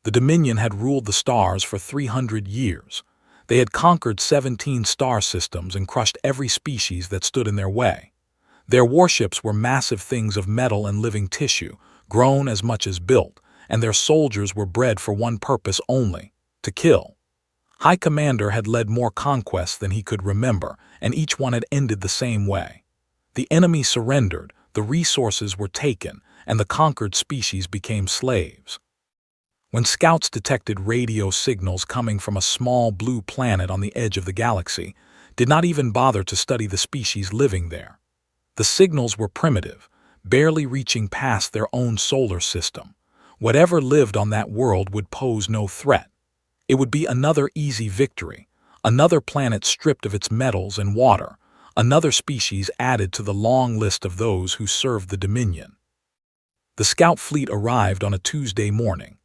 The Dominion had ruled the stars for 300 years. They had conquered 17 star systems and crushed every species that stood in their way. Their warships were massive things of metal and living tissue, grown as much as built, and their soldiers were bred for one purpose only: to kill. High Commander had led more conquests than he could remember, and each one had ended the same way. The enemy surrendered, the resources were taken, and the conquered species became slaves. When scouts detected radio signals coming from a small blue planet on the edge of the galaxy, did not even bother to study the species living there. The signals were primitive, barely reaching past their own solar system. Whatever lived on that world would pose no threat. It would be another easy victory, another planet stripped of its metals and water, another species added to the long list of those who served the Dominion. The scout fleet arrived on a Tuesday morning.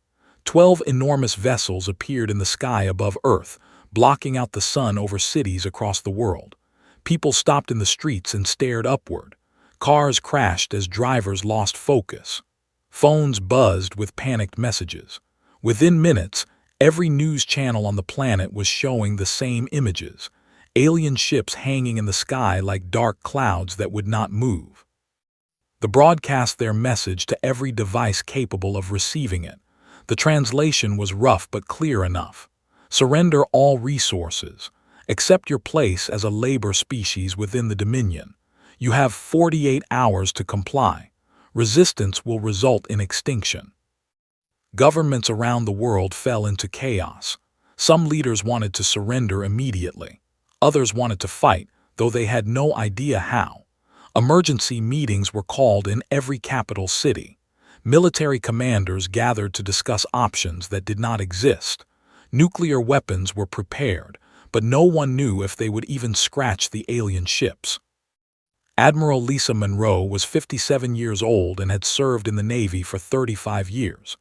12 enormous vessels appeared in the sky above Earth, blocking out the sun over cities across the world. People stopped in the streets and stared upward. Cars crashed as drivers lost focus. Phones buzzed with panicked messages. Within minutes, every news channel on the planet was showing the same images: alien ships hanging in the sky like dark clouds that would not move. They broadcast their message to every device capable of receiving it. The translation was rough but clear enough. Surrender all resources. Accept your place as a labor species within the Dominion. You have 48 hours to comply. Resistance will result in extinction. Governments around the world fell into chaos. Some leaders wanted to surrender immediately. Others wanted to fight, though they had no idea how. Emergency meetings were called in every capital city. Military commanders gathered to discuss options that did not exist. Nuclear weapons were prepared, but no one knew if they would even scratch the alien ships. Admiral Lisa Monroe was 57 years old and had served in the Navy for 35 years.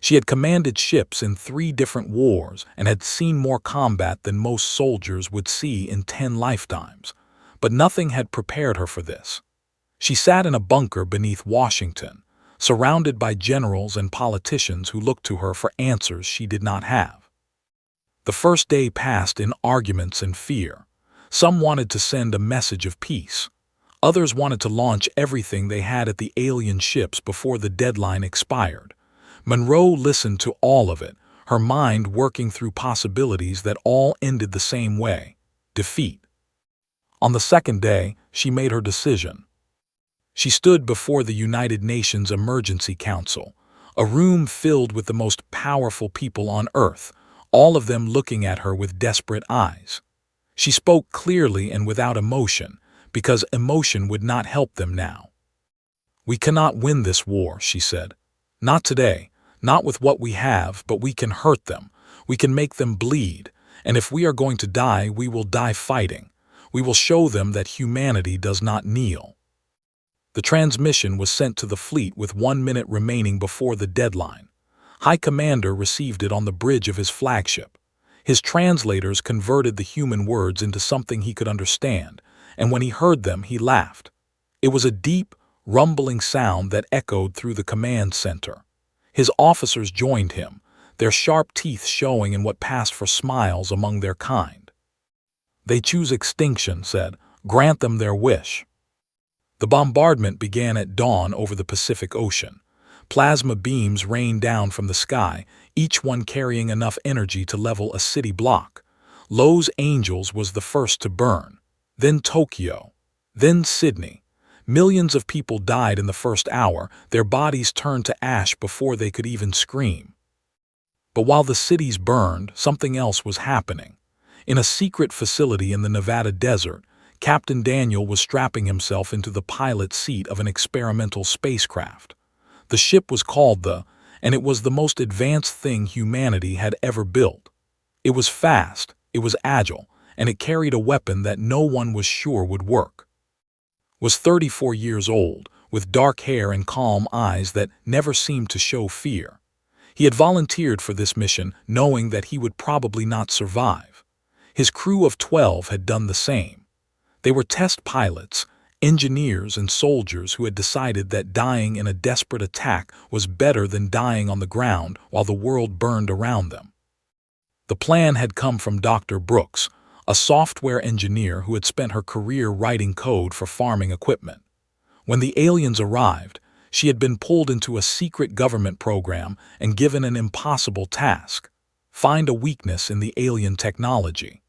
She had commanded ships in 3 different wars and had seen more combat than most soldiers would see in 10 lifetimes. But nothing had prepared her for this. She sat in a bunker beneath Washington, surrounded by generals and politicians who looked to her for answers she did not have. The first day passed in arguments and fear. Some wanted to send a message of peace. Others wanted to launch everything they had at the alien ships before the deadline expired. Monroe listened to all of it, her mind working through possibilities that all ended the same way: defeat. On the second day, she made her decision. She stood before the United Nations Emergency Council, a room filled with the most powerful people on Earth, all of them looking at her with desperate eyes. She spoke clearly and without emotion, because emotion would not help them now. "We cannot win this war," she said. "Not today, not with what we have, but we can hurt them. We can make them bleed, and if we are going to die, we will die fighting. We will show them that humanity does not kneel." The transmission was sent to the fleet with 1 minute remaining before the deadline. High Commander received it on the bridge of his flagship. His translators converted the human words into something he could understand, and when he heard them, he laughed. It was a deep, rumbling sound that echoed through the command center. His officers joined him, their sharp teeth showing in what passed for smiles among their kind. "They choose extinction," said. "Grant them their wish." The bombardment began at dawn over the Pacific Ocean. Plasma beams rained down from the sky, each one carrying enough energy to level a city block. Los Angeles was the first to burn, then Tokyo, then Sydney. Millions of people died in the first hour, their bodies turned to ash before they could even scream. But while the cities burned, something else was happening. In a secret facility in the Nevada desert, Captain Daniel was strapping himself into the pilot seat of an experimental spacecraft. The ship was called and it was the most advanced thing humanity had ever built. It was fast, it was agile, and it carried a weapon that no one was sure would work. Was 34 years old, with dark hair and calm eyes that never seemed to show fear. He had volunteered for this mission knowing that he would probably not survive. His crew of 12 had done the same. They were test pilots, Engineers and soldiers who had decided that dying in a desperate attack was better than dying on the ground while the world burned around them. The plan had come from Dr. Brooks, a software engineer who had spent her career writing code for farming equipment. When the aliens arrived, she had been pulled into a secret government program and given an impossible task: find a weakness in the alien technology.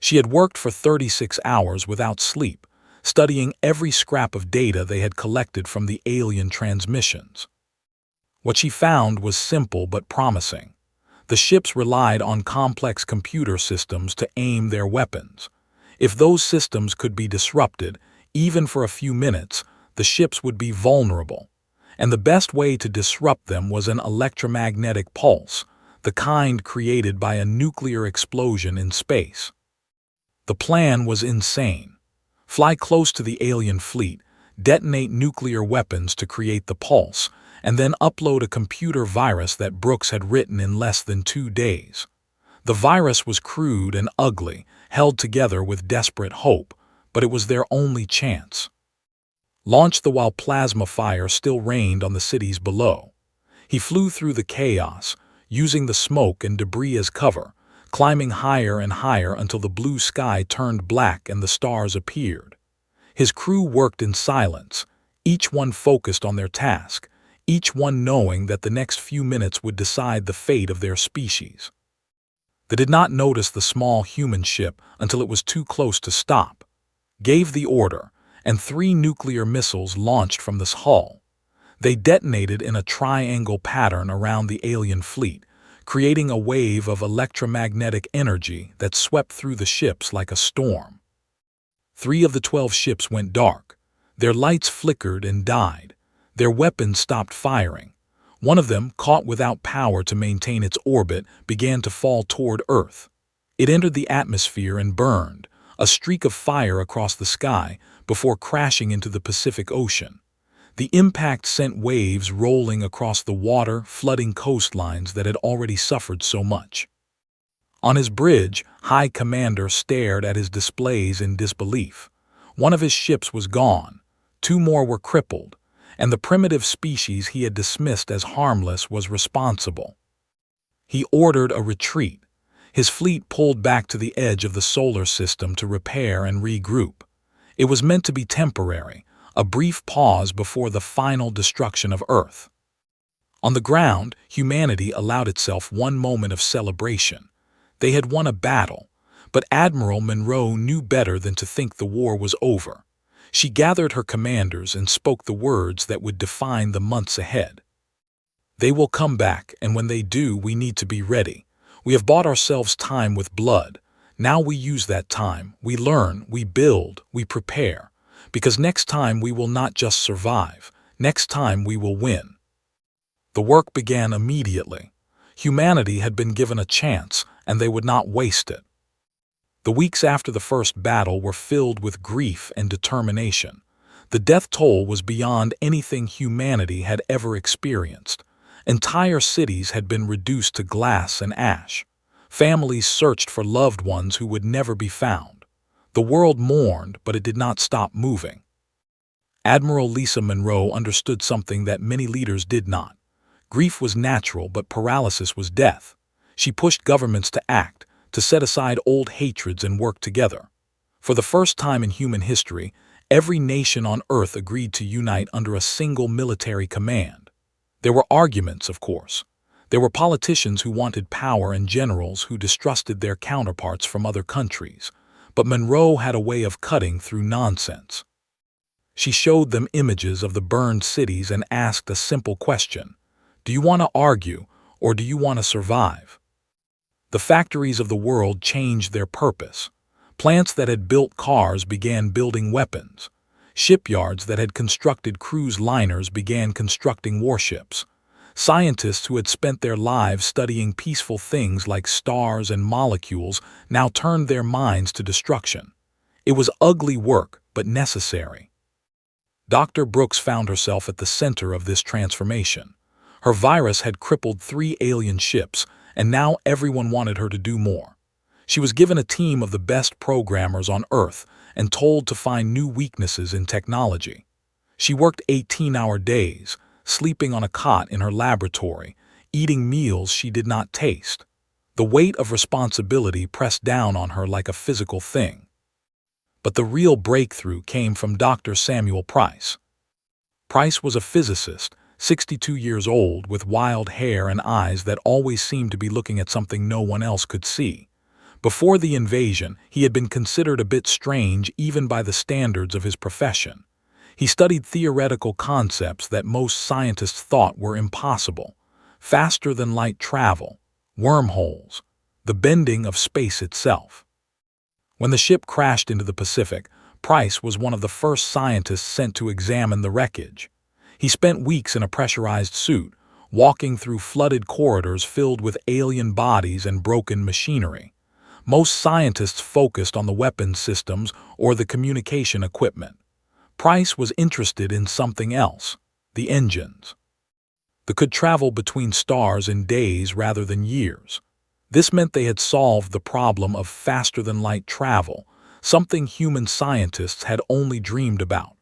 She had worked for 36 hours without sleep, studying every scrap of data they had collected from the alien transmissions. What she found was simple but promising. The ships relied on complex computer systems to aim their weapons. If those systems could be disrupted, even for a few minutes, the ships would be vulnerable. And the best way to disrupt them was an electromagnetic pulse, the kind created by a nuclear explosion in space. The plan was insane. Fly close to the alien fleet, detonate nuclear weapons to create the pulse, and then upload a computer virus that Brooks had written in less than 2 days. The virus was crude and ugly, held together with desperate hope, but it was their only chance. Launch the while plasma fire still rained on the cities below. He flew through the chaos, using the smoke and debris as cover, climbing higher and higher until the blue sky turned black and the stars appeared. His crew worked in silence, each one focused on their task, each one knowing that the next few minutes would decide the fate of their species. They did not notice the small human ship until it was too close to stop, gave the order, and 3 nuclear missiles launched from this hull. They detonated in a triangle pattern around the alien fleet, creating a wave of electromagnetic energy that swept through the ships like a storm. 3 of the 12 ships went dark. Their lights flickered and died. Their weapons stopped firing. One of them, caught without power to maintain its orbit, began to fall toward Earth. It entered the atmosphere and burned, a streak of fire across the sky, before crashing into the Pacific Ocean. The impact sent waves rolling across the water, flooding coastlines that had already suffered so much. On his bridge, High Commander stared at his displays in disbelief. One of his ships was gone, 2 more were crippled, and the primitive species he had dismissed as harmless was responsible. He ordered a retreat. His fleet pulled back to the edge of the solar system to repair and regroup. It was meant to be temporary, a brief pause before the final destruction of Earth. On the ground, humanity allowed itself one moment of celebration. They had won a battle, but Admiral Monroe knew better than to think the war was over. She gathered her commanders and spoke the words that would define the months ahead. They will come back, and when they do, we need to be ready. We have bought ourselves time with blood. Now we use that time. We learn, we build, we prepare. Because next time we will not just survive. Next time we will win. The work began immediately. Humanity had been given a chance, and they would not waste it. The weeks after the first battle were filled with grief and determination. The death toll was beyond anything humanity had ever experienced. Entire cities had been reduced to glass and ash. Families searched for loved ones who would never be found. The world mourned, but it did not stop moving. Admiral Lisa Monroe understood something that many leaders did not. Grief was natural, but paralysis was death. She pushed governments to act, to set aside old hatreds and work together. For the first time in human history, every nation on Earth agreed to unite under a single military command. There were arguments, of course. There were politicians who wanted power and generals who distrusted their counterparts from other countries. But Monroe had a way of cutting through nonsense. She showed them images of the burned cities and asked a simple question: do you want to argue, or do you want to survive? The factories of the world changed their purpose. Plants that had built cars began building weapons. Shipyards that had constructed cruise liners began constructing warships. Scientists who had spent their lives studying peaceful things like stars and molecules now turned their minds to destruction. It was ugly work, but necessary. Dr. Brooks found herself at the center of this transformation. Her virus had crippled 3 alien ships, and now everyone wanted her to do more. She was given a team of the best programmers on Earth, and told to find new weaknesses in technology. She worked 18-hour days, sleeping on a cot in her laboratory, eating meals she did not taste. The weight of responsibility pressed down on her like a physical thing. But the real breakthrough came from Dr. Samuel Price. Price was a physicist, 62 years old, with wild hair and eyes that always seemed to be looking at something no one else could see. Before the invasion, he had been considered a bit strange even by the standards of his profession. He studied theoretical concepts that most scientists thought were impossible: faster-than-light travel, wormholes, the bending of space itself. When the ship crashed into the Pacific, Price was one of the first scientists sent to examine the wreckage. He spent weeks in a pressurized suit, walking through flooded corridors filled with alien bodies and broken machinery. Most scientists focused on the weapons systems or the communication equipment. Price was interested in something else: the engines. They could travel between stars in days rather than years. This meant they had solved the problem of faster-than-light travel, something human scientists had only dreamed about.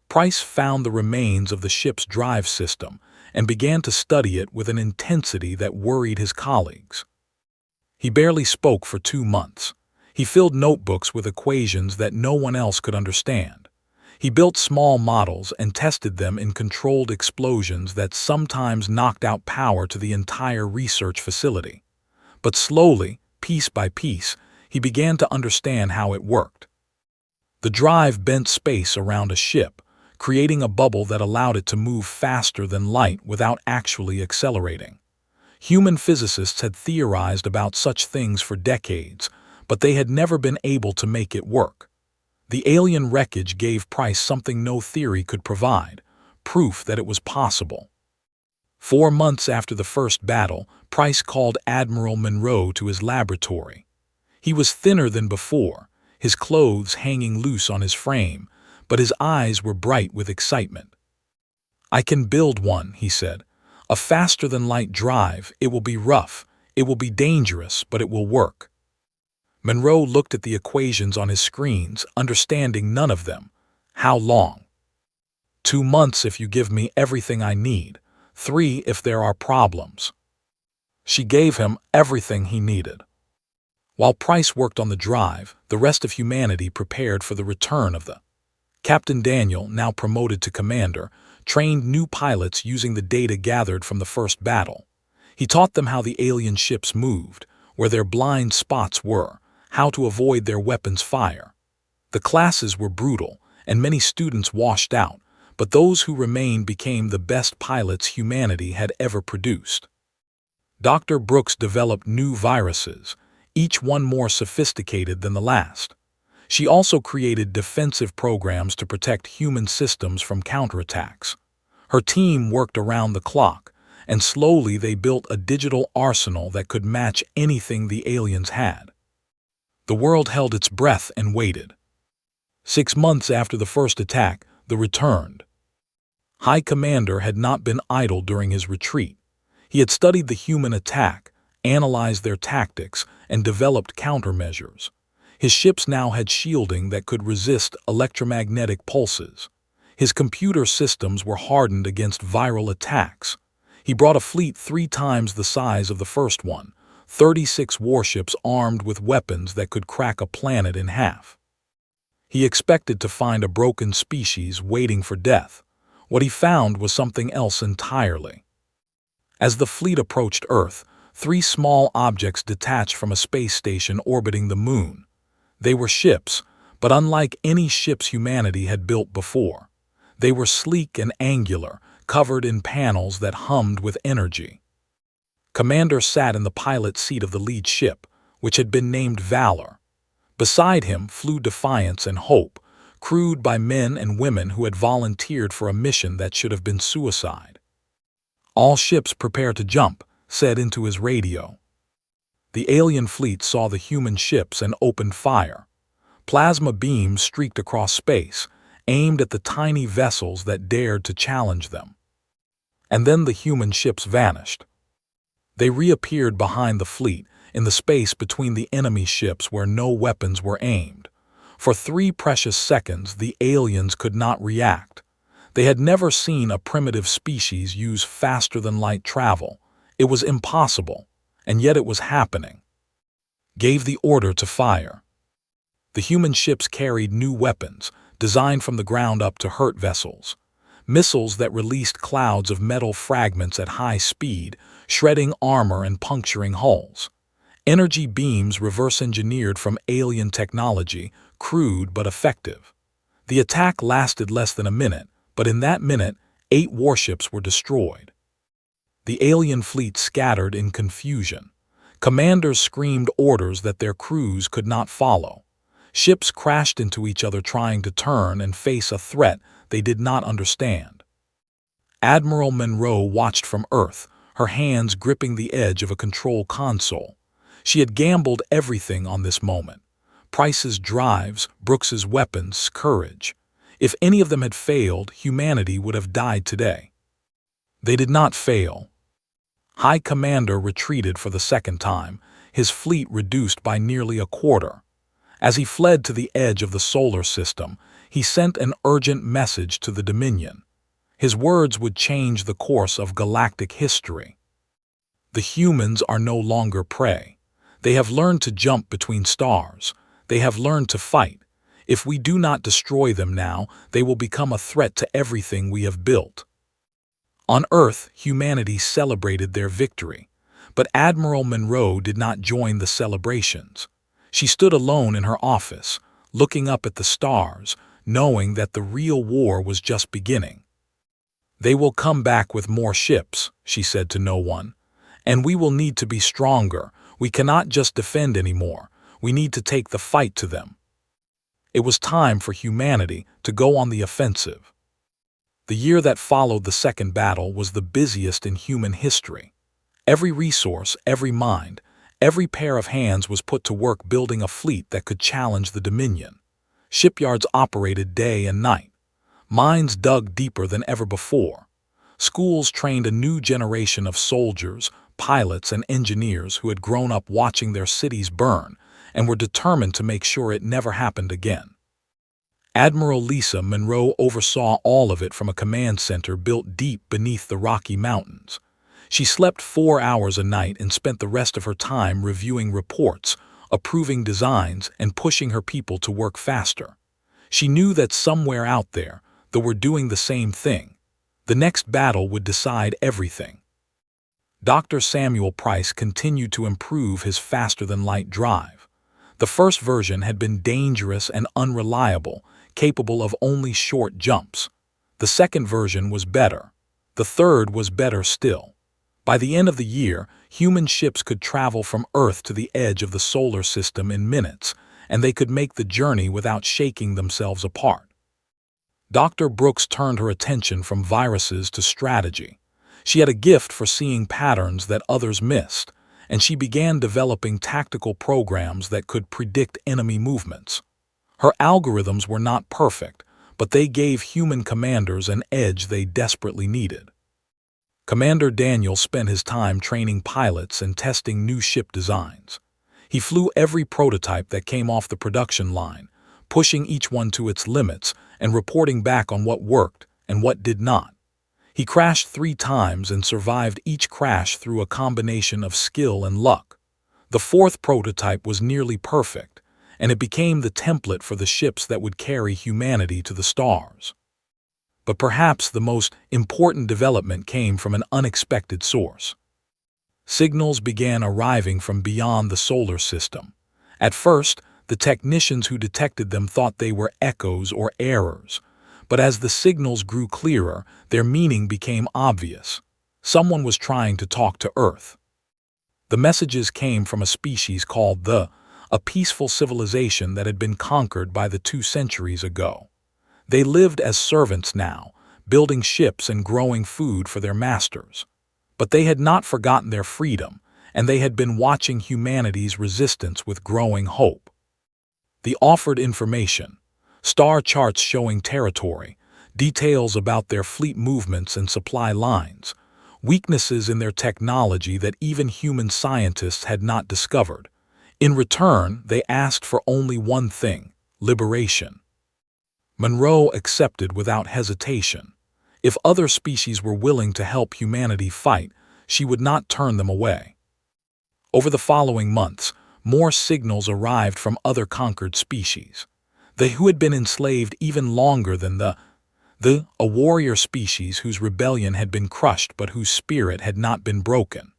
Price found the remains of the ship's drive system and began to study it with an intensity that worried his colleagues. He barely spoke for 2 months. He filled notebooks with equations that no one else could understand. He built small models and tested them in controlled explosions that sometimes knocked out power to the entire research facility. But slowly, piece by piece, he began to understand how it worked. The drive bent space around a ship, creating a bubble that allowed it to move faster than light without actually accelerating. Human physicists had theorized about such things for decades, but they had never been able to make it work. The alien wreckage gave Price something no theory could provide: proof that it was possible. 4 months after the first battle, Price called Admiral Monroe to his laboratory. He was thinner than before, his clothes hanging loose on his frame, but his eyes were bright with excitement. "I can build one," he said. "A faster-than-light drive. It will be rough, it will be dangerous, but it will work." Monroe looked at the equations on his screens, understanding none of them. "How long?" "2 months if you give me everything I need. 3 if there are problems." She gave him everything he needed. While Price worked on the drive, the rest of humanity prepared for the return of the Captain Daniel, now promoted to commander, trained new pilots using the data gathered from the first battle. He taught them how the alien ships moved, where their blind spots were, how to avoid their weapons' fire. The classes were brutal, and many students washed out, but those who remained became the best pilots humanity had ever produced. Dr. Brooks developed new viruses, each one more sophisticated than the last. She also created defensive programs to protect human systems from counterattacks. Her team worked around the clock, and slowly they built a digital arsenal that could match anything the aliens had. The world held its breath and waited. 6 months after the first attack, the returned. High Commander had not been idle during his retreat. He had studied the human attack, analyzed their tactics, and developed countermeasures. His ships now had shielding that could resist electromagnetic pulses. His computer systems were hardened against viral attacks. He brought a fleet 3 times the size of the first one, 36 warships armed with weapons that could crack a planet in half. He expected to find a broken species waiting for death. What he found was something else entirely. As the fleet approached Earth, 3 small objects detached from a space station orbiting the moon. They were ships, but unlike any ships humanity had built before. They were sleek and angular, covered in panels that hummed with energy. Commander sat in the pilot seat of the lead ship, which had been named Valor. Beside him flew Defiance and Hope, crewed by men and women who had volunteered for a mission that should have been suicide. "All ships prepare to jump," said into his radio. The alien fleet saw the human ships and opened fire. Plasma beams streaked across space, aimed at the tiny vessels that dared to challenge them. And then the human ships vanished. They reappeared behind the fleet, in the space between the enemy ships where no weapons were aimed. For 3 precious seconds, the aliens could not react. They had never seen a primitive species use faster-than-light travel. It was impossible, and yet it was happening. Gave the order to fire. The human ships carried new weapons, designed from the ground up to hurt vessels. Missiles that released clouds of metal fragments at high speed, shredding armor and puncturing hulls. Energy beams reverse-engineered from alien technology, crude but effective. The attack lasted less than a minute, but in that minute, 8 warships were destroyed. The alien fleet scattered in confusion. Commanders screamed orders that their crews could not follow. Ships crashed into each other trying to turn and face a threat they did not understand. Admiral Monroe watched from Earth, her hands gripping the edge of a control console. She had gambled everything on this moment. Price's drives, Brooks's weapons, courage. If any of them had failed, humanity would have died today. They did not fail. High Commander retreated for the second time, his fleet reduced by nearly a quarter. As he fled to the edge of the solar system, he sent an urgent message to the Dominion. His words would change the course of galactic history. The humans are no longer prey. They have learned to jump between stars. They have learned to fight. If we do not destroy them now, they will become a threat to everything we have built. On Earth, humanity celebrated their victory. But Admiral Monroe did not join the celebrations. She stood alone in her office, looking up at the stars, knowing that the real war was just beginning. "They will come back with more ships," she said to no one. "And we will need to be stronger. We cannot just defend anymore. We need to take the fight to them." It was time for humanity to go on the offensive. The year that followed the second battle was the busiest in human history. Every resource, every mind, every pair of hands was put to work building a fleet that could challenge the Dominion. Shipyards operated day and night. Mines dug deeper than ever before. Schools trained a new generation of soldiers, pilots, and engineers who had grown up watching their cities burn and were determined to make sure it never happened again. Admiral Lisa Monroe oversaw all of it from a command center built deep beneath the Rocky Mountains. She slept 4 hours a night and spent the rest of her time reviewing reports, approving designs, and pushing her people to work faster. She knew that somewhere out there, they were doing the same thing. The next battle would decide everything. Dr. Samuel Price continued to improve his faster-than-light drive. The first version had been dangerous and unreliable, capable of only short jumps. The second version was better. The third was better still. By the end of the year, human ships could travel from Earth to the edge of the solar system in minutes, and they could make the journey without shaking themselves apart. Dr. Brooks turned her attention from viruses to strategy. She had a gift for seeing patterns that others missed, and she began developing tactical programs that could predict enemy movements. Her algorithms were not perfect, but they gave human commanders an edge they desperately needed. Commander Daniel spent his time training pilots and testing new ship designs. He flew every prototype that came off the production line, pushing each one to its limits and reporting back on what worked and what did not. He crashed 3 times and survived each crash through a combination of skill and luck. The 4th prototype was nearly perfect, and it became the template for the ships that would carry humanity to the stars. But perhaps the most important development came from an unexpected source. Signals began arriving from beyond the solar system. At first, the technicians who detected them thought they were echoes or errors. But as the signals grew clearer, their meaning became obvious. Someone was trying to talk to Earth. The messages came from a species called a peaceful civilization that had been conquered by the 2 centuries ago. They lived as servants now, building ships and growing food for their masters. But they had not forgotten their freedom, and they had been watching humanity's resistance with growing hope. They offered information, star charts showing territory, details about their fleet movements and supply lines, weaknesses in their technology that even human scientists had not discovered. In return, they asked for only one thing: liberation. Monroe accepted without hesitation. If other species were willing to help humanity fight, she would not turn them away. Over the following months, more signals arrived from other conquered species. They who had been enslaved even longer than a warrior species whose rebellion had been crushed but whose spirit had not been broken.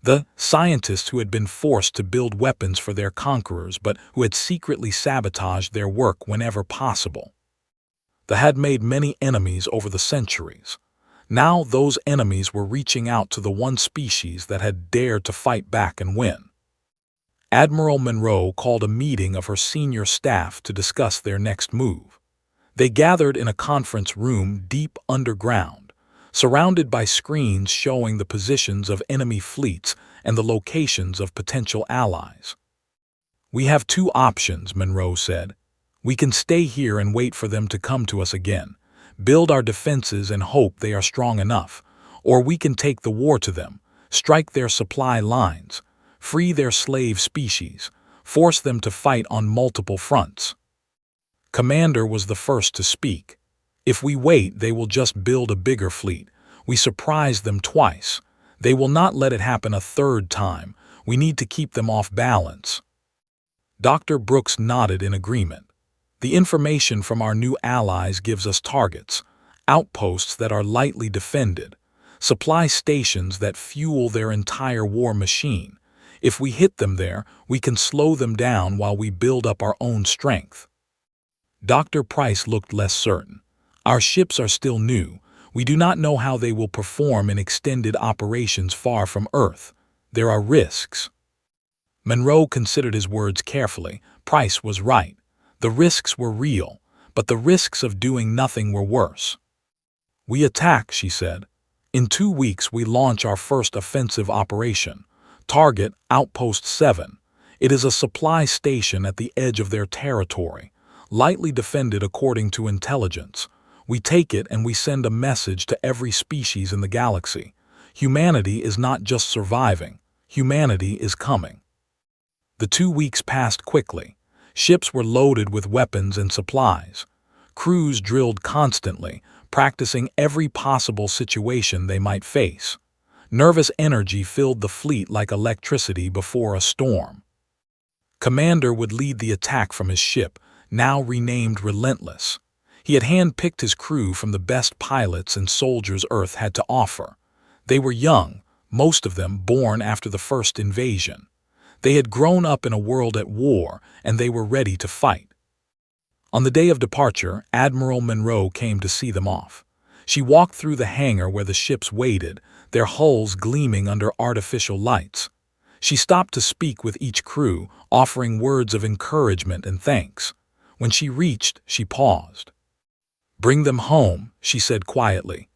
The scientists who had been forced to build weapons for their conquerors but who had secretly sabotaged their work whenever possible. They had made many enemies over the centuries. Now those enemies were reaching out to the one species that had dared to fight back and win. Admiral Monroe called a meeting of her senior staff to discuss their next move. They gathered in a conference room deep underground, surrounded by screens showing the positions of enemy fleets and the locations of potential allies. "We have two options," Monroe said. "We can stay here and wait for them to come to us again, build our defenses and hope they are strong enough, or we can take the war to them, strike their supply lines, free their slave species, force them to fight on multiple fronts." Commander was the first to speak. "If we wait, they will just build a bigger fleet. We surprised them twice. They will not let it happen a third time. We need to keep them off balance." Dr. Brooks nodded in agreement. "The information from our new allies gives us targets, outposts that are lightly defended, supply stations that fuel their entire war machine. If we hit them there, we can slow them down while we build up our own strength." Dr. Price looked less certain. "Our ships are still new. We do not know how they will perform in extended operations far from Earth. There are risks." Monroe considered his words carefully. Price was right. The risks were real, but the risks of doing nothing were worse. "We attack," she said. "In 2 weeks we launch our first offensive operation. Target Outpost 7. It is a supply station at the edge of their territory, lightly defended according to intelligence. We take it and we send a message to every species in the galaxy. Humanity is not just surviving. Humanity is coming." The 2 weeks passed quickly. Ships were loaded with weapons and supplies. Crews drilled constantly, practicing every possible situation they might face. Nervous energy filled the fleet like electricity before a storm. Commander would lead the attack from his ship, now renamed Relentless. He had handpicked his crew from the best pilots and soldiers Earth had to offer. They were young, most of them born after the first invasion. They had grown up in a world at war, and they were ready to fight. On the day of departure, Admiral Monroe came to see them off. She walked through the hangar where the ships waited, their hulls gleaming under artificial lights. She stopped to speak with each crew, offering words of encouragement and thanks. When she reached, she paused. "Bring them home," she said quietly.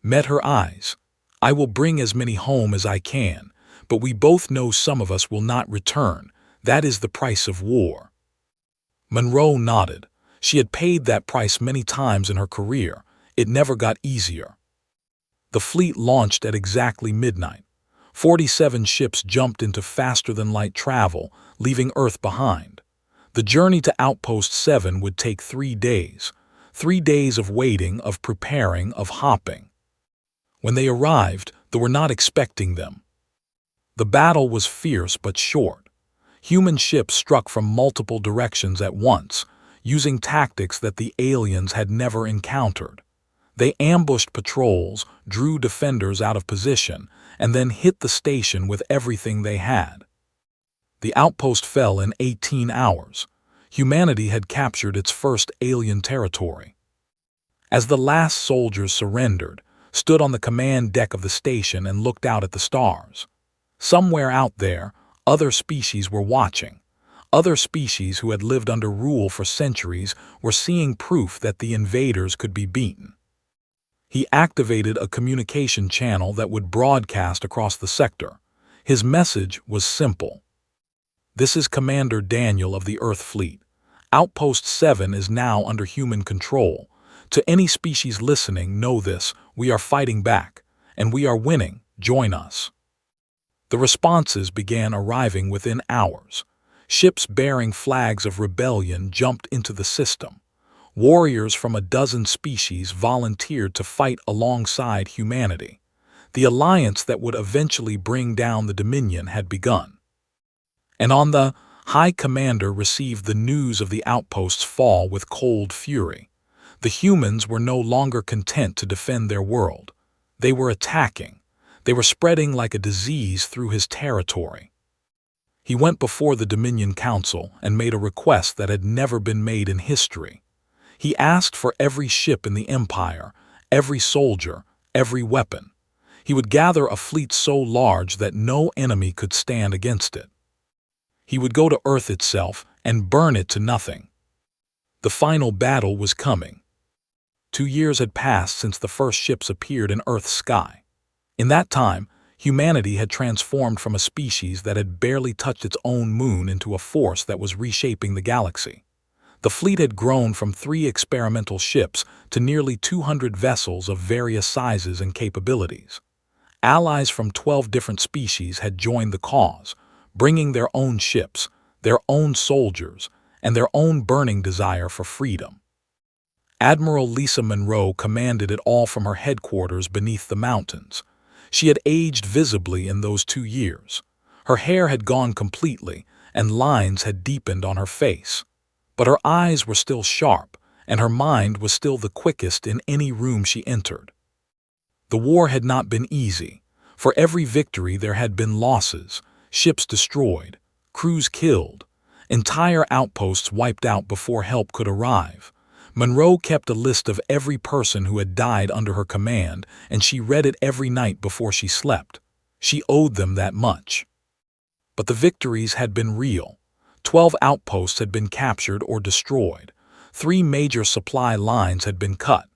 Met her eyes. "I will bring as many home as I can. But we both know some of us will not return. That is the price of war." Monroe nodded. She had paid that price many times in her career. It never got easier. The fleet launched at exactly midnight. 47 ships jumped into faster-than-light travel, leaving Earth behind. The journey to Outpost 7 would take 3 days. 3 days of waiting, of preparing, of hopping. When they arrived, they were not expecting them. The battle was fierce but short. Human ships struck from multiple directions at once, using tactics that the aliens had never encountered. They ambushed patrols, drew defenders out of position, and then hit the station with everything they had. The outpost fell in 18 hours. Humanity had captured its first alien territory. As the last soldiers surrendered, stood on the command deck of the station and looked out at the stars. Somewhere out there, other species were watching. Other species who had lived under rule for centuries were seeing proof that the invaders could be beaten. He activated a communication channel that would broadcast across the sector. His message was simple. "This is Commander Daniel of the Earth Fleet. Outpost 7 is now under human control. To any species listening, know this: we are fighting back, and we are winning. Join us." The responses began arriving within hours. Ships bearing flags of rebellion jumped into the system. Warriors from a dozen species volunteered to fight alongside humanity. The alliance that would eventually bring down the Dominion had begun. And on the High Commander received the news of the outpost's fall with cold fury. The humans were no longer content to defend their world. They were attacking. They were spreading like a disease through his territory. He went before the Dominion Council and made a request that had never been made in history. He asked for every ship in the Empire, every soldier, every weapon. He would gather a fleet so large that no enemy could stand against it. He would go to Earth itself and burn it to nothing. The final battle was coming. 2 years had passed since the first ships appeared in Earth's sky. In that time, humanity had transformed from a species that had barely touched its own moon into a force that was reshaping the galaxy. The fleet had grown from 3 experimental ships to nearly 200 vessels of various sizes and capabilities. Allies from 12 different species had joined the cause, bringing their own ships, their own soldiers, and their own burning desire for freedom. Admiral Lisa Monroe commanded it all from her headquarters beneath the mountains. She had aged visibly in those 2 years. Her hair had gone completely, and lines had deepened on her face. But her eyes were still sharp, and her mind was still the quickest in any room she entered. The war had not been easy. For every victory there had been losses, ships destroyed, crews killed, entire outposts wiped out before help could arrive. Monroe kept a list of every person who had died under her command, and she read it every night before she slept. She owed them that much. But the victories had been real. 12 outposts had been captured or destroyed. 3 major supply lines had been cut.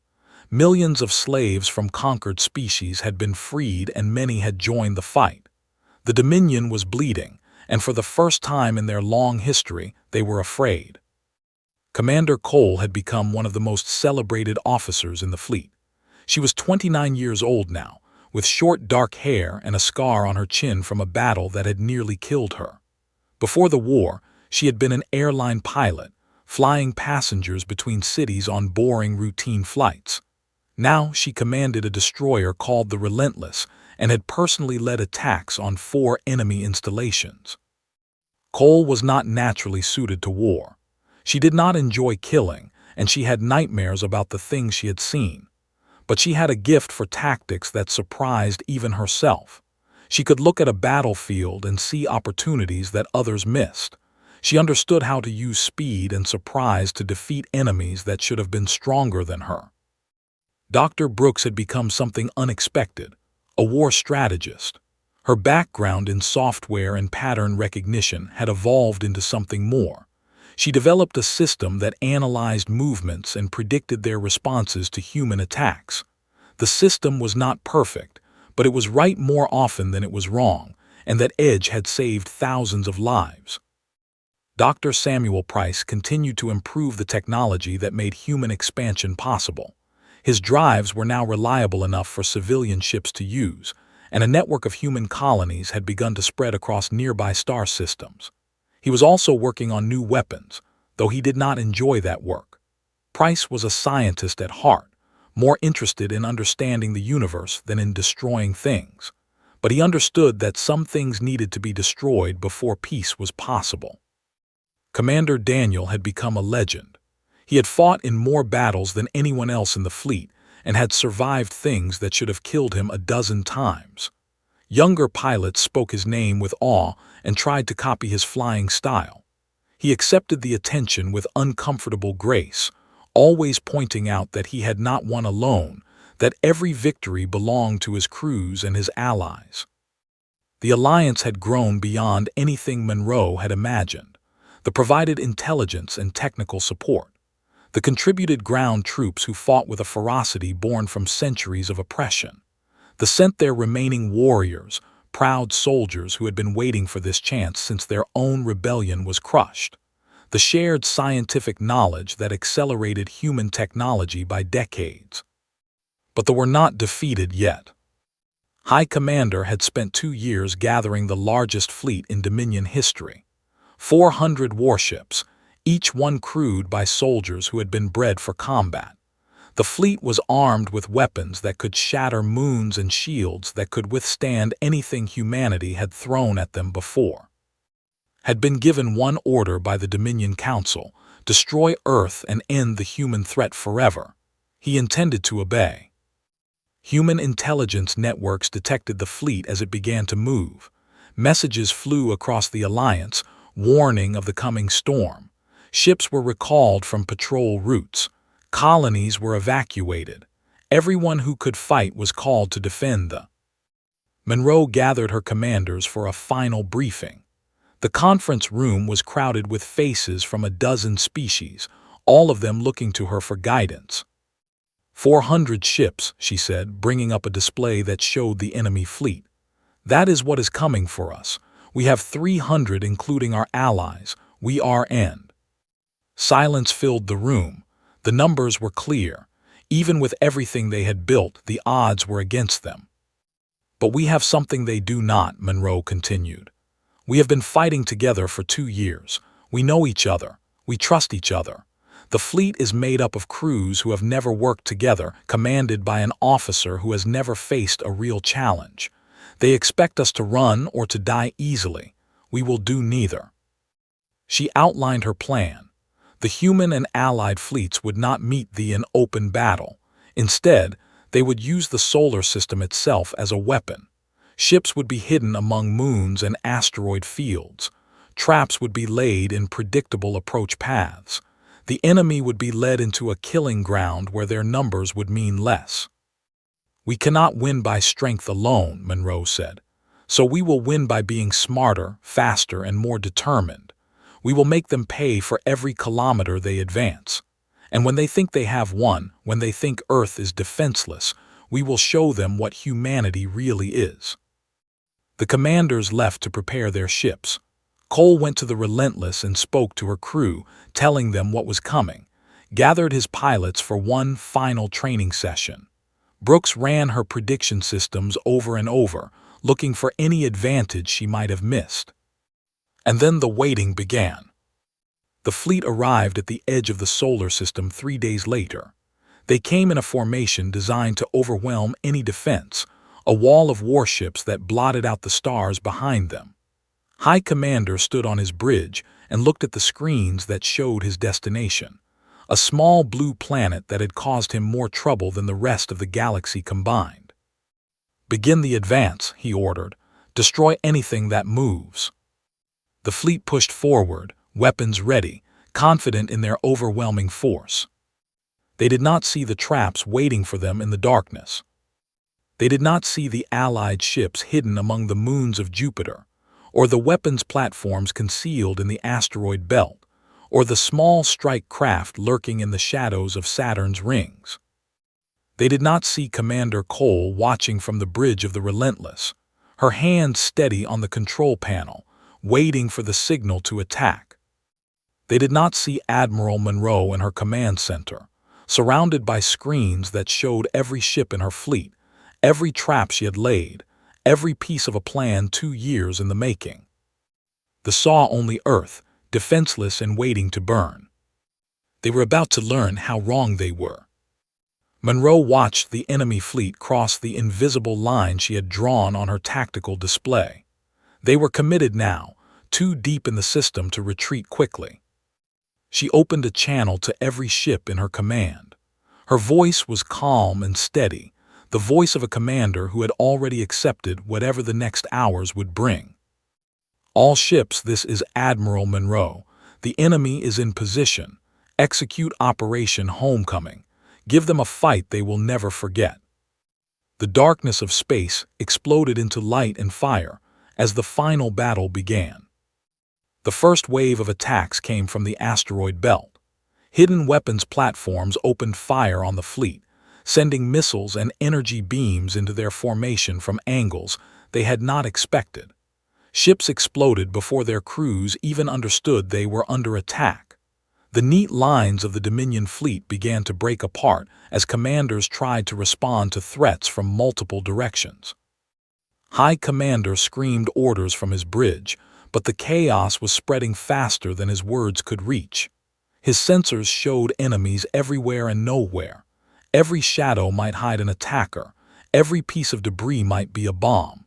Millions of slaves from conquered species had been freed, and many had joined the fight. The Dominion was bleeding, and for the first time in their long history, they were afraid. Commander Cole had become one of the most celebrated officers in the fleet. She was 29 years old now, with short dark hair and a scar on her chin from a battle that had nearly killed her. Before the war, she had been an airline pilot, flying passengers between cities on boring routine flights. Now she commanded a destroyer called the Relentless and had personally led attacks on 4 enemy installations. Cole was not naturally suited to war. She did not enjoy killing, and she had nightmares about the things she had seen. But she had a gift for tactics that surprised even herself. She could look at a battlefield and see opportunities that others missed. She understood how to use speed and surprise to defeat enemies that should have been stronger than her. Dr. Brooks had become something unexpected, a war strategist. Her background in software and pattern recognition had evolved into something more. She developed a system that analyzed movements and predicted their responses to human attacks. The system was not perfect, but it was right more often than it was wrong, and that edge had saved thousands of lives. Dr. Samuel Price continued to improve the technology that made human expansion possible. His drives were now reliable enough for civilian ships to use, and a network of human colonies had begun to spread across nearby star systems. He was also working on new weapons, though he did not enjoy that work. Price was a scientist at heart, more interested in understanding the universe than in destroying things. But he understood that some things needed to be destroyed before peace was possible. Commander Daniel had become a legend. He had fought in more battles than anyone else in the fleet and had survived things that should have killed him a dozen times. Younger pilots spoke his name with awe and tried to copy his flying style. He accepted the attention with uncomfortable grace, always pointing out that he had not won alone, that every victory belonged to his crews and his allies. The alliance had grown beyond anything Monroe had imagined. They provided intelligence and technical support. They contributed ground troops who fought with a ferocity born from centuries of oppression. They sent their remaining warriors, proud soldiers who had been waiting for this chance since their own rebellion was crushed. They shared scientific knowledge that accelerated human technology by decades. But they were not defeated yet. High Commander had spent 2 years gathering the largest fleet in Dominion history. 400 warships, each one crewed by soldiers who had been bred for combat. The fleet was armed with weapons that could shatter moons and shields that could withstand anything humanity had thrown at them before. Had been given one order by the Dominion Council: destroy Earth and end the human threat forever. He intended to obey. Human intelligence networks detected the fleet as it began to move. Messages flew across the Alliance, warning of the coming storm. Ships were recalled from patrol routes. Colonies were evacuated. Everyone who could fight was called to defend the. Monroe gathered her commanders for a final briefing. The conference room was crowded with faces from a dozen species, all of them looking to her for guidance. 400 ships, she said, bringing up a display that showed the enemy fleet. That is what is coming for us. We have 300 including our allies. We are end. Silence filled the room. The numbers were clear. Even with everything they had built, the odds were against them. But we have something they do not, Monroe continued. We have been fighting together for 2 years. We know each other. We trust each other. The fleet is made up of crews who have never worked together, commanded by an officer who has never faced a real challenge. They expect us to run or to die easily. We will do neither. She outlined her plan. The human and allied fleets would not meet in open battle. Instead, they would use the solar system itself as a weapon. Ships would be hidden among moons and asteroid fields. Traps would be laid in predictable approach paths. The enemy would be led into a killing ground where their numbers would mean less. We cannot win by strength alone, Monroe said. So we will win by being smarter, faster, and more determined. We will make them pay for every kilometer they advance. And when they think they have won, when they think Earth is defenseless, we will show them what humanity really is. The commanders left to prepare their ships. Cole went to the Relentless and spoke to her crew, telling them what was coming, gathered his pilots for one final training session. Brooks ran her prediction systems over and over, looking for any advantage she might have missed. And then the waiting began. The fleet arrived at the edge of the solar system 3 days later. They came in a formation designed to overwhelm any defense, a wall of warships that blotted out the stars behind them. High Commander stood on his bridge and looked at the screens that showed his destination, a small blue planet that had caused him more trouble than the rest of the galaxy combined. Begin the advance, he ordered. Destroy anything that moves. The fleet pushed forward, weapons ready, confident in their overwhelming force. They did not see the traps waiting for them in the darkness. They did not see the Allied ships hidden among the moons of Jupiter, or the weapons platforms concealed in the asteroid belt, or the small strike craft lurking in the shadows of Saturn's rings. They did not see Commander Cole watching from the bridge of the Relentless, her hands steady on the control panel, waiting for the signal to attack. They did not see Admiral Monroe in her command center, surrounded by screens that showed every ship in her fleet, every trap she had laid, every piece of a plan 2 years in the making. They saw only Earth, defenseless and waiting to burn. They were about to learn how wrong they were. Monroe watched the enemy fleet cross the invisible line she had drawn on her tactical display. They were committed now, too deep in the system to retreat quickly. She opened a channel to every ship in her command. Her voice was calm and steady, the voice of a commander who had already accepted whatever the next hours would bring. All ships, this is Admiral Monroe. The enemy is in position. Execute Operation Homecoming. Give them a fight they will never forget. The darkness of space exploded into light and fire as the final battle began. The first wave of attacks came from the asteroid belt. Hidden weapons platforms opened fire on the fleet, sending missiles and energy beams into their formation from angles they had not expected. Ships exploded before their crews even understood they were under attack. The neat lines of the Dominion fleet began to break apart as commanders tried to respond to threats from multiple directions. High Commander screamed orders from his bridge, but the chaos was spreading faster than his words could reach. His sensors showed enemies everywhere and nowhere. Every shadow might hide an attacker. Every piece of debris might be a bomb.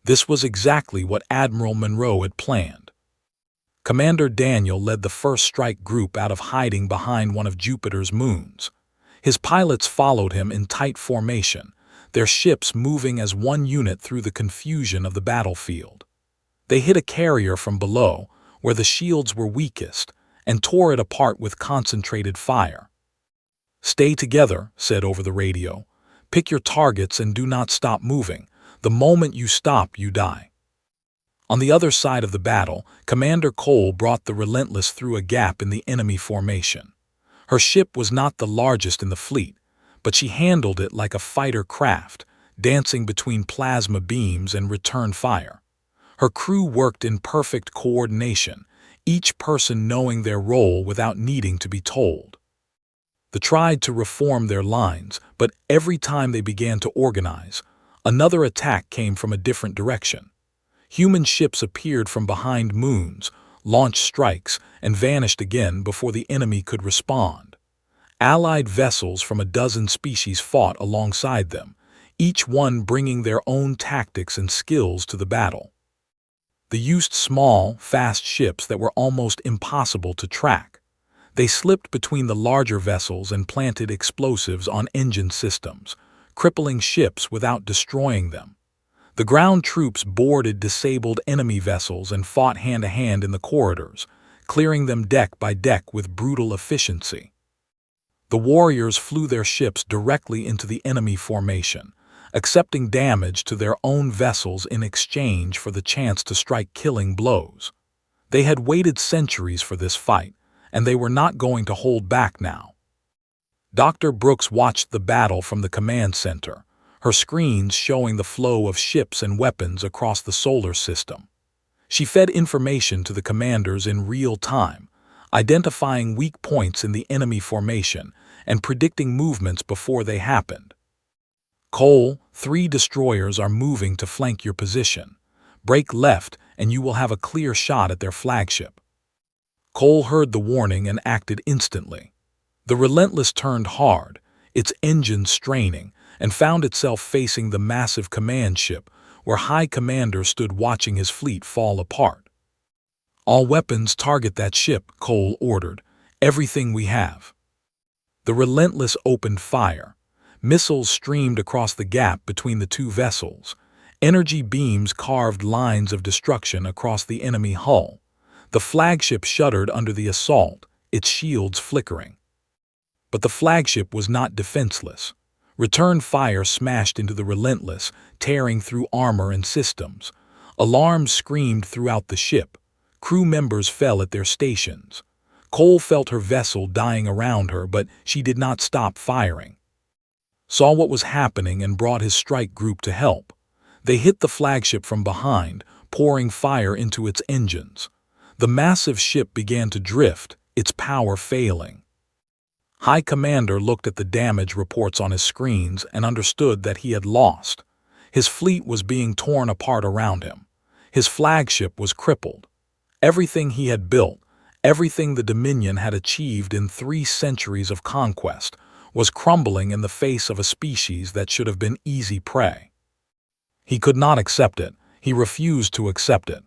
This was exactly what Admiral Monroe had planned. Commander Daniel led the first strike group out of hiding behind one of Jupiter's moons. His pilots followed him in tight formation, their ships moving as one unit through the confusion of the battlefield. They hit a carrier from below, where the shields were weakest, and tore it apart with concentrated fire. "Stay together," said over the radio. "Pick your targets and do not stop moving. The moment you stop, you die." On the other side of the battle, Commander Cole brought the Relentless through a gap in the enemy formation. Her ship was not the largest in the fleet, but she handled it like a fighter craft, dancing between plasma beams and return fire. Her crew worked in perfect coordination, each person knowing their role without needing to be told. They tried to reform their lines, but every time they began to organize, another attack came from a different direction. Human ships appeared from behind moons, launched strikes, and vanished again before the enemy could respond. Allied vessels from a dozen species fought alongside them, each one bringing their own tactics and skills to the battle. They used small, fast ships that were almost impossible to track. They slipped between the larger vessels and planted explosives on engine systems, crippling ships without destroying them. The ground troops boarded disabled enemy vessels and fought hand-to-hand in the corridors, clearing them deck by deck with brutal efficiency. The warriors flew their ships directly into the enemy formation, accepting damage to their own vessels in exchange for the chance to strike killing blows. They had waited centuries for this fight, and they were not going to hold back now. Dr. Brooks watched the battle from the command center, her screens showing the flow of ships and weapons across the solar system. She fed information to the commanders in real time, identifying weak points in the enemy formation and predicting movements before they happened. "Cole, 3 destroyers are moving to flank your position. Break left and you will have a clear shot at their flagship." Cole heard the warning and acted instantly. The Relentless turned hard, its engines straining, and found itself facing the massive command ship, where High Commander stood watching his fleet fall apart. "All weapons target that ship," Cole ordered. "Everything we have." The Relentless opened fire. Missiles streamed across the gap between the two vessels. Energy beams carved lines of destruction across the enemy hull. The flagship shuddered under the assault, its shields flickering. But the flagship was not defenseless. Return fire smashed into the Relentless, tearing through armor and systems. Alarms screamed throughout the ship. Crew members fell at their stations. Cole felt her vessel dying around her, but she did not stop firing. Saw what was happening and brought his strike group to help. They hit the flagship from behind, pouring fire into its engines. The massive ship began to drift, its power failing. High Commander looked at the damage reports on his screens and understood that he had lost. His fleet was being torn apart around him. His flagship was crippled. Everything he had built, everything the Dominion had achieved in 3 centuries of conquest, was crumbling in the face of a species that should have been easy prey. He could not accept it. He refused to accept it.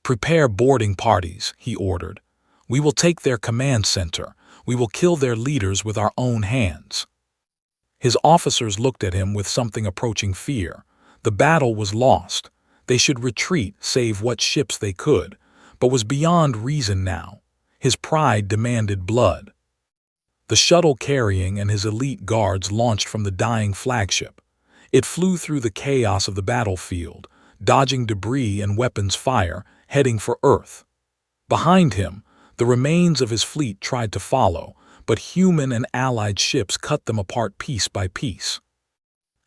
"Prepare boarding parties," he ordered. "We will take their command center. We will kill their leaders with our own hands." His officers looked at him with something approaching fear. The battle was lost. They should retreat, save what ships they could, but was beyond reason now. His pride demanded blood. The shuttle carrying and his elite guards launched from the dying flagship. It flew through the chaos of the battlefield, dodging debris and weapons fire, heading for Earth. Behind him, the remains of his fleet tried to follow, but human and allied ships cut them apart piece by piece.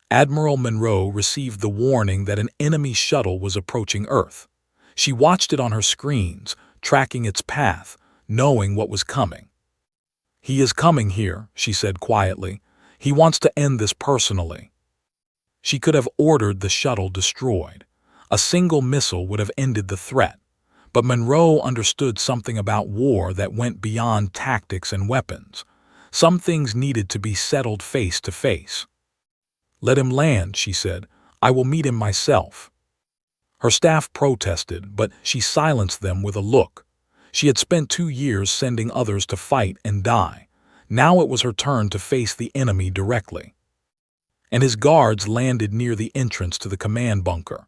Admiral Monroe received the warning that an enemy shuttle was approaching Earth. She watched it on her screens, tracking its path, knowing what was coming. "He is coming here," she said quietly. "He wants to end this personally." She could have ordered the shuttle destroyed. A single missile would have ended the threat. But Monroe understood something about war that went beyond tactics and weapons. Some things needed to be settled face to face. "Let him land," she said. "I will meet him myself." Her staff protested, but she silenced them with a look. She had spent 2 years sending others to fight and die. Now it was her turn to face the enemy directly. And his guards landed near the entrance to the command bunker.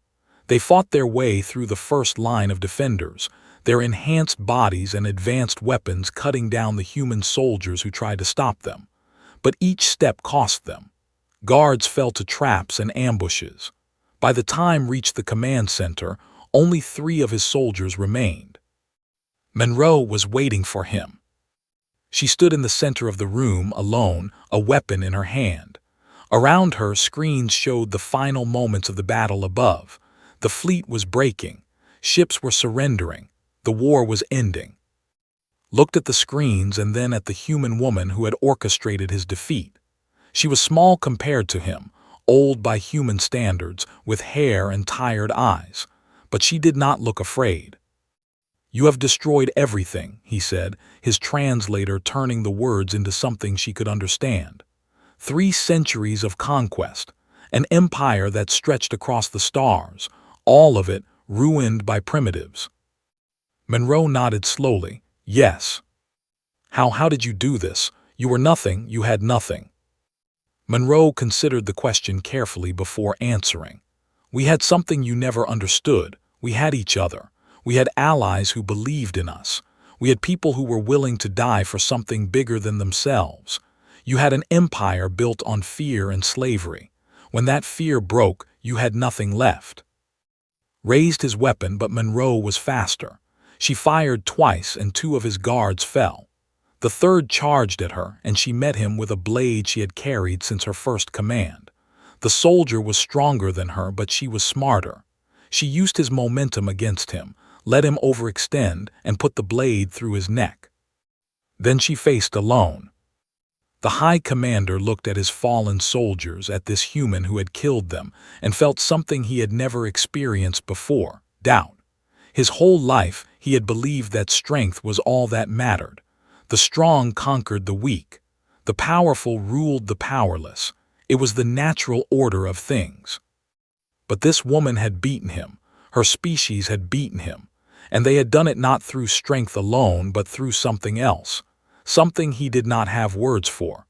They fought their way through the first line of defenders, their enhanced bodies and advanced weapons cutting down the human soldiers who tried to stop them. But each step cost them. Guards fell to traps and ambushes. By the time reached the command center, only 3 of his soldiers remained. Monroe was waiting for him. She stood in the center of the room, alone, a weapon in her hand. Around her, screens showed the final moments of the battle above. The fleet was breaking. Ships were surrendering. The war was ending. Looked at the screens and then at the human woman who had orchestrated his defeat. She was small compared to him, old by human standards, with hair and tired eyes. But she did not look afraid. "You have destroyed everything," he said, his translator turning the words into something she could understand. 3 centuries of conquest, an empire that stretched across the stars, all of it ruined by primitives. Monroe nodded slowly. "Yes." How did you do this? You were nothing, you had nothing." Monroe considered the question carefully before answering. "We had something you never understood. We had each other. We had allies who believed in us. We had people who were willing to die for something bigger than themselves. You had an empire built on fear and slavery. When that fear broke, you had nothing left." Raised his weapon, but Monroe was faster. She fired twice and 2 of his guards fell. The third charged at her, and she met him with a blade she had carried since her first command. The soldier was stronger than her, but she was smarter. She used his momentum against him, let him overextend, and put the blade through his neck. Then she faced alone. The High Commander looked at his fallen soldiers, at this human who had killed them, and felt something he had never experienced before: doubt. His whole life he had believed that strength was all that mattered. The strong conquered the weak. The powerful ruled the powerless. It was the natural order of things. But this woman had beaten him. Her species had beaten him. And they had done it not through strength alone, but through something else. Something he did not have words for.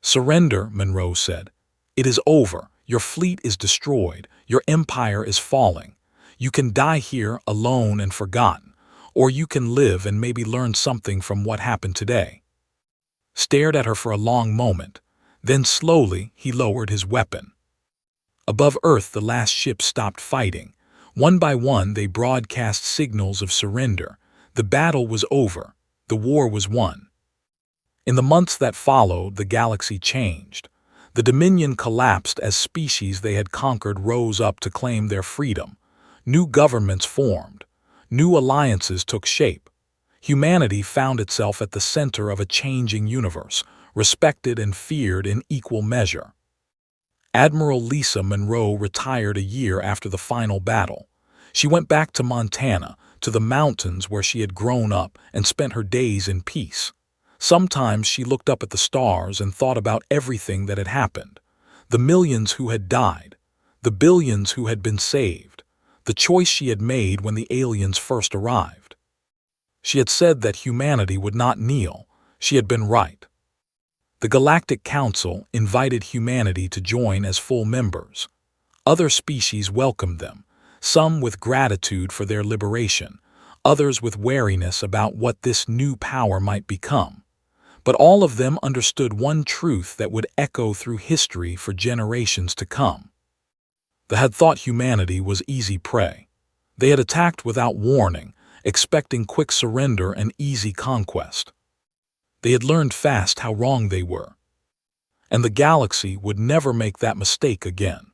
"Surrender," Monroe said. "It is over. Your fleet is destroyed. Your empire is falling. You can die here alone and forgotten, or you can live and maybe learn something from what happened today." Stared at her for a long moment. Then slowly he lowered his weapon. Above Earth, the last ships stopped fighting. One by one they broadcast signals of surrender. The battle was over. The war was won. In the months that followed, the galaxy changed. The Dominion collapsed as species they had conquered rose up to claim their freedom. New governments formed. New alliances took shape. Humanity found itself at the center of a changing universe, respected and feared in equal measure. Admiral Lisa Monroe retired a year after the final battle. She went back to Montana, to the mountains where she had grown up, and spent her days in peace. Sometimes she looked up at the stars and thought about everything that had happened. The millions who had died. The billions who had been saved. The choice she had made when the aliens first arrived. She had said that humanity would not kneel. She had been right. The Galactic Council invited humanity to join as full members. Other species welcomed them, some with gratitude for their liberation, others with wariness about what this new power might become. But all of them understood one truth that would echo through history for generations to come. They had thought humanity was easy prey. They had attacked without warning, expecting quick surrender and easy conquest. They had learned fast how wrong they were. And the galaxy would never make that mistake again.